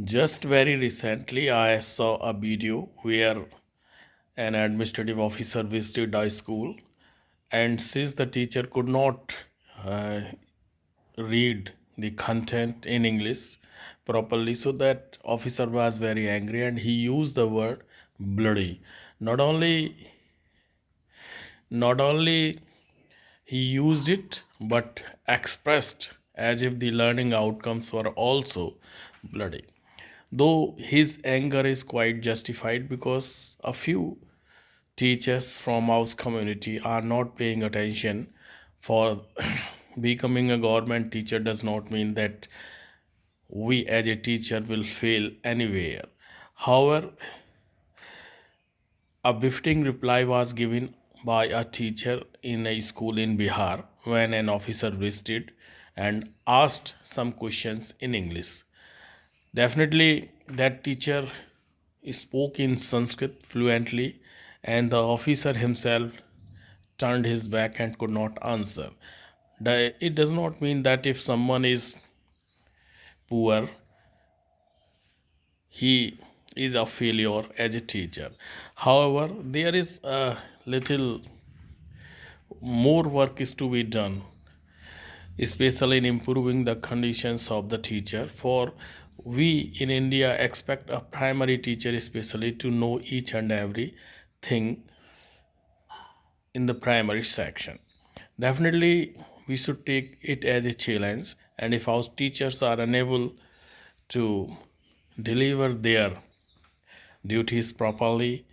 Just very recently, I saw a video where an administrative officer visited a school, and since the teacher could not uh, read the content in English properly, so that officer was very angry and he used the word bloody. Not only not only he used it, but expressed as if the learning outcomes were also bloody. Though his anger is quite justified because a few teachers from our community are not paying attention. For becoming a government teacher does not mean that we as a teacher will fail anywhere. However, a befitting reply was given by a teacher in a school in Bihar when an officer visited and asked some questions in English. Definitely, that teacher spoke in Sanskrit fluently, and the officer himself turned his back and could not answer. It does not mean that if someone is poor, he is a failure as a teacher. However, there is a little more work is to be done, especially in improving the conditions of the teacher. For we in India expect a primary teacher especially to know each and every thing in the primary section. Definitely, we should take it as a challenge, and if our teachers are unable to deliver their duties properly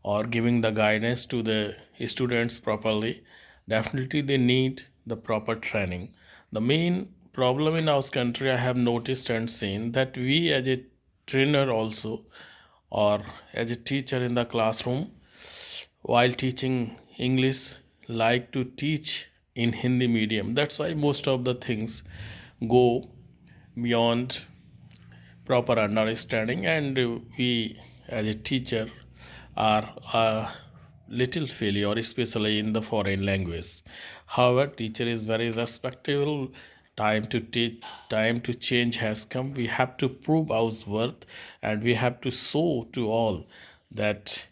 or giving the guidance to the students properly, definitely they need the proper training. The main problem in our country, I have noticed and seen that we as a trainer also, or as a teacher in the classroom, while teaching English, like to teach in Hindi medium. That's why most of the things go beyond proper understanding, and we as a teacher are a little failure, especially in the foreign language. However, teacher is very respectable. Time to teach, time to change has come. We have to prove our worth, and we have to show to all that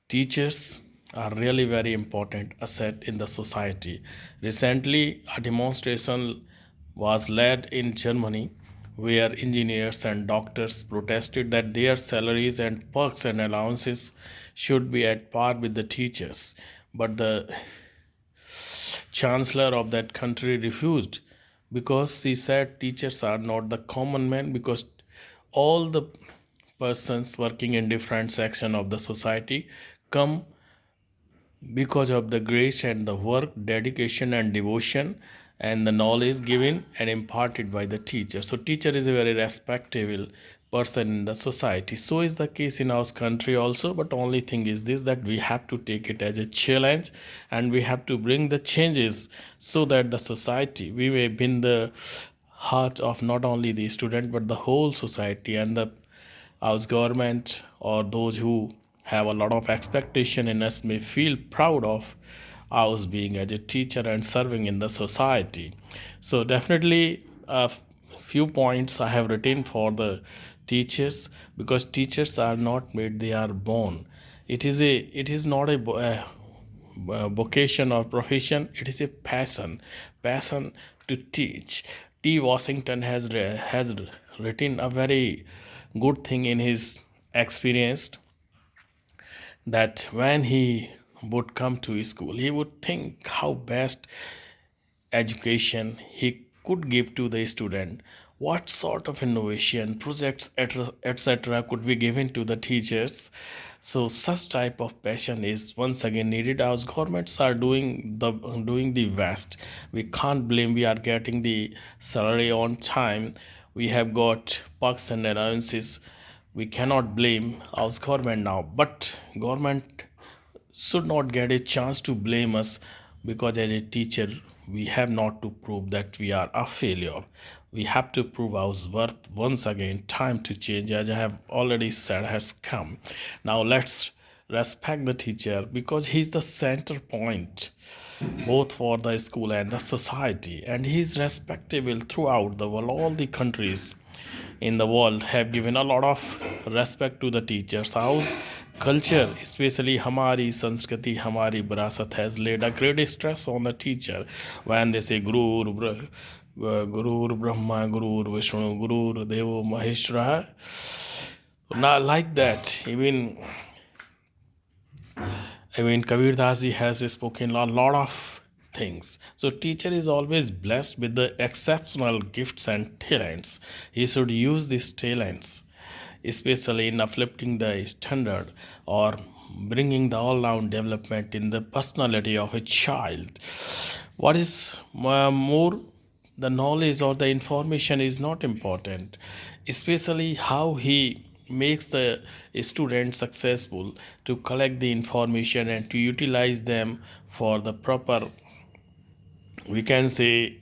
teachers are really very important asset in the society. Recently, a demonstration was led in Germany where engineers and doctors protested that their salaries and perks and allowances should be at par with the teachers. But the chancellor of that country refused because she said teachers are not the common man, because all the persons working in different section of the society come because of the grace and the work, dedication and devotion and the knowledge given and imparted by the teacher. So teacher is a very respectable person in the society. So is the case in our country also, but only thing is this, that we have to take it as a challenge and we have to bring the changes so that the society, we may be in the heart of not only the student but the whole society, and the our government or those who have a lot of expectation in us may feel proud of us being as a teacher and serving in the society. So definitely a few points I have written for the teachers, because teachers are not made, they are born. It is not a vocation or profession, it is a passion to teach. T Washington has written a very good thing in his experience, that when he would come to school, he would think how best education he could give to the student, what sort of innovation projects etc could be given to the teachers. So such type of passion is once again needed. Our governments are doing the best. We can't blame. We are getting the salary on time, we have got perks and allowances. We cannot blame our government now, but government should not get a chance to blame us, because as a teacher we have not to prove that we are a failure. We have to prove our worth. Once again, time to change, as I have already said, has come. Now let's respect the teacher, because he's the center point both for the school and the society, and he's respectable throughout the world, all the countries. in the world have given a lot of respect to the teachers. House culture, especially Hamari Sanskriti, Hamari Virasat, has laid a great stress on the teacher when they say Guru Brahma, Guru Vishnu, Guru Devo Maheshwara. Not like that. Even Kabir Das ji has spoken a lot of things. So teacher is always blessed with the exceptional gifts and talents. He should use these talents, especially in uplifting the standard or bringing the all-round development in the personality of a child. What is more, the knowledge or the information is not important, especially how he makes the student successful to collect the information and to utilize them for the proper, we can say,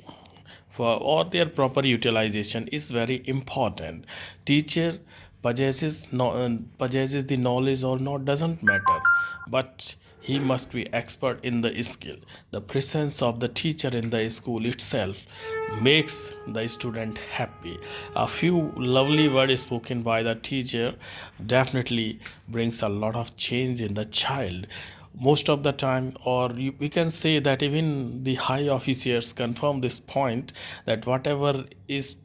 for or their proper utilization is very important. Teacher possesses the knowledge or not doesn't matter, but he must be expert in the skill. The presence of the teacher in the school itself makes the student happy. A few lovely words spoken by the teacher definitely brings a lot of change in the child. Most of the time, or we can say that even the high officers confirm this point, that whatever is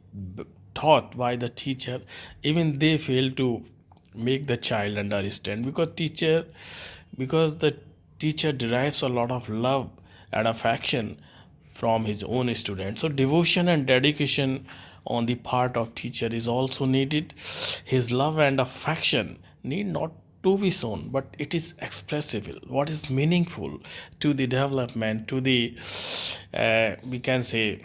taught by the teacher, even they fail to make the child understand, because the teacher derives a lot of love and affection from his own student. So devotion and dedication on the part of teacher is also needed. His love and affection need not to be shown, but it is expressible. What is meaningful to the development, to the we can say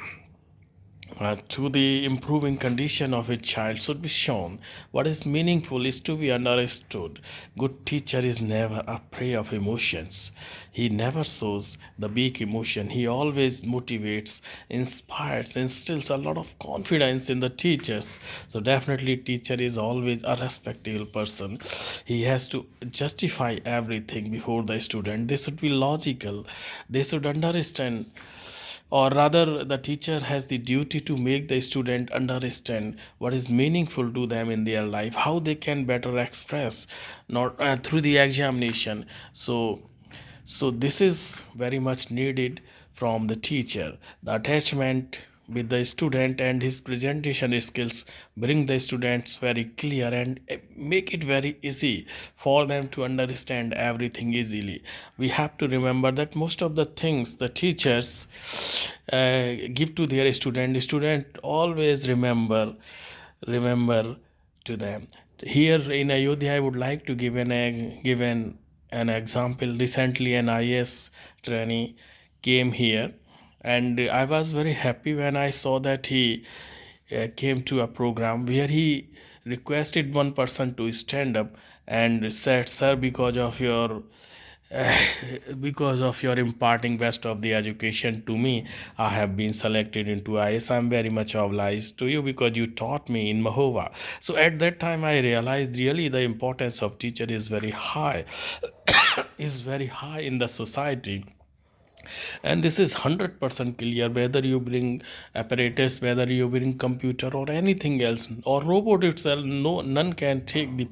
to the improving condition of a child should be shown. What is meaningful is to be understood. Good teacher is never a prey of emotions. He never shows the big emotion. He always motivates, inspires, instills a lot of confidence in the teachers. So definitely teacher is always a respectable person. He has to justify everything before the student. They should be logical. They should understand, or rather the teacher has the duty to make the student understand what is meaningful to them in their life, how they can better express, not through the examination. So this is very much needed from the teacher. The attachment with the student and his presentation skills bring the students very clear and make it very easy for them to understand everything easily. We have to remember that most of the things the teachers give to their student always remember to them. Here in Ayodhya, I would like to give an example. Recently, an IS trainee came here, and I was very happy when I saw that he came to a program where he requested one person to stand up and said, "Sir, because of your imparting best of the education to me, I have been selected into IS. I'm very much obliged to you because you taught me in Mahova." So at that time, I realized really the importance of teacher is very high, is very high in the society. And this is 100% clear, whether you bring apparatus, whether you bring computer or anything else, or robot itself, no, none can take the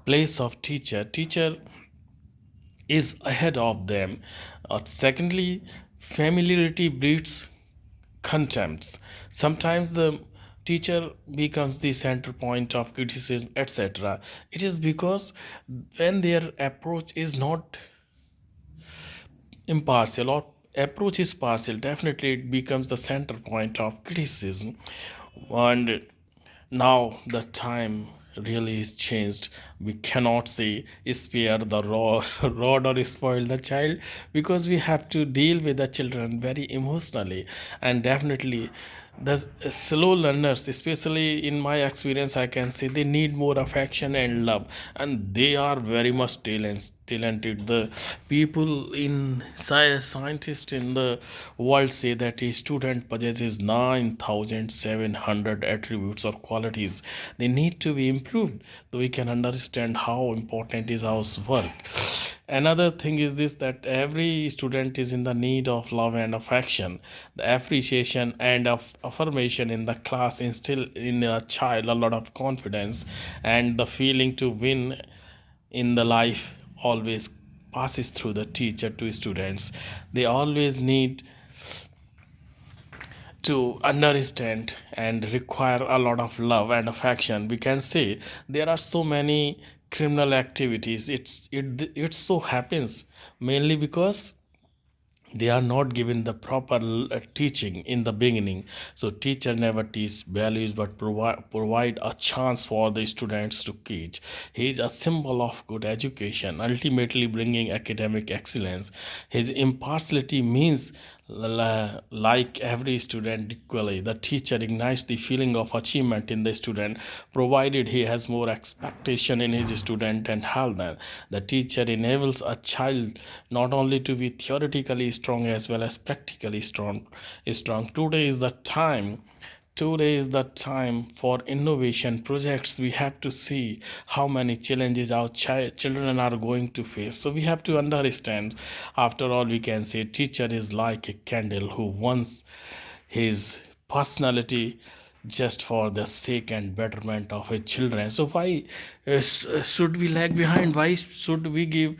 place of teacher is ahead of them. Secondly, familiarity breeds contempt. Sometimes the teacher becomes the center point of criticism, etc. It is because when their approach is not impartial or approach is partial, definitely it becomes the center point of criticism. And now the time really is changed. We cannot say spare the rod or spoil the child, because we have to deal with the children very emotionally. And definitely the slow learners, especially in my experience, I can say they need more affection and love, and they are very much talented. The people in scientists in the world say that a student possesses 9,700 attributes or qualities. They need to be improved, so we can understand how important is our work. Another thing is this, that every student is in the need of love and affection. The appreciation and of affirmation in the class instill in a child a lot of confidence, and the feeling to win in the life always passes through the teacher to students. They always need to understand and require a lot of love and affection. We can say there are so many criminal activities. It so happens mainly because they are not given the proper teaching in the beginning. So teacher never teach values but provide a chance for the students to teach. He is a symbol of good education, ultimately bringing academic excellence. His impartiality means, like every student equally, the teacher ignites the feeling of achievement in the student, provided he has more expectation in his student and help them. The teacher enables a child not only to be theoretically strong as well as practically strong. Today is the time for innovation projects. We have to see how many challenges our children are going to face. So we have to understand. After all, we can say teacher is like a candle who wants his personality just for the sake and betterment of his children. So why should we lag behind? Why should we give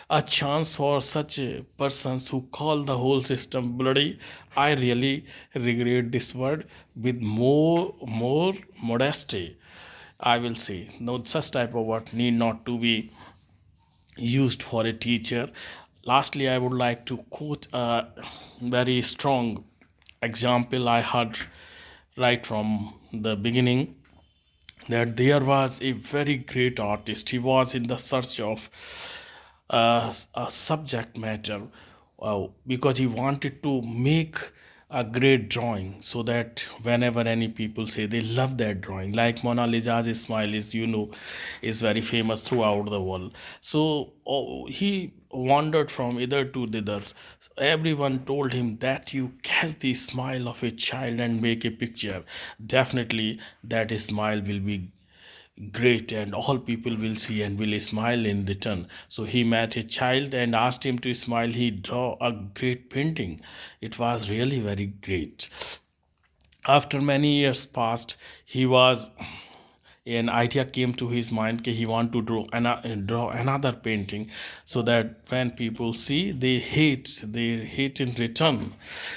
a chance for such persons who call the whole system bloody? I really regret this word with more modesty. I will say no, such type of word need not to be used for a teacher. Lastly, I would like to quote a very strong example I heard right from the beginning, that there was a very great artist. He was in the search of a subject matter, because he wanted to make a great drawing, so that whenever any people say they love that drawing, like Mona Lisa's smile is, is very famous throughout the world. So he wandered from either to the other. Everyone told him that you catch the smile of a child and make a picture, definitely that smile will be great and all people will see and will smile in return. So he met a child and asked him to smile. He draw a great painting. It was really very great. After many years passed, he was an idea came to his mind that he want to draw another painting, so that when people see, they hate in return.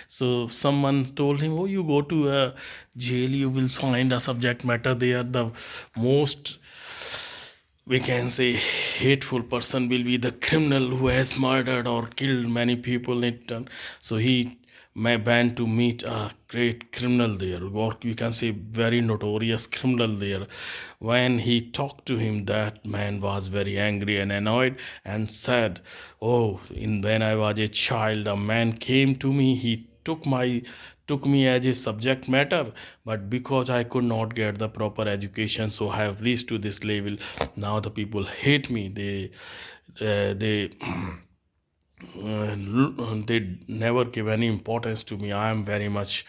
So someone told him, oh, you go to a jail, you will find a subject matter there. The most, we can say, hateful person will be the criminal who has murdered or killed many people in turn. So he may ban to meet a great criminal there, or we can say very notorious criminal there. When he talked to him, that man was very angry and annoyed and said, oh, in when I was a child, a man came to me. He took me as a subject matter, but because I could not get the proper education, so I have reached to this level. Now the people hate me. They never give any importance to me. I am very much,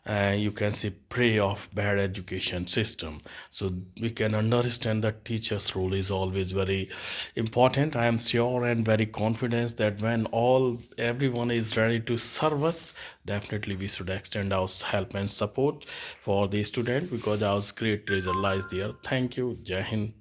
you can say, prey of bad education system. So we can understand that teacher's role is always very important. I am sure and very confident that when everyone is ready to serve us, definitely we should extend our help and support for the student, because our great treasure lies there. Thank you. Jai Hind.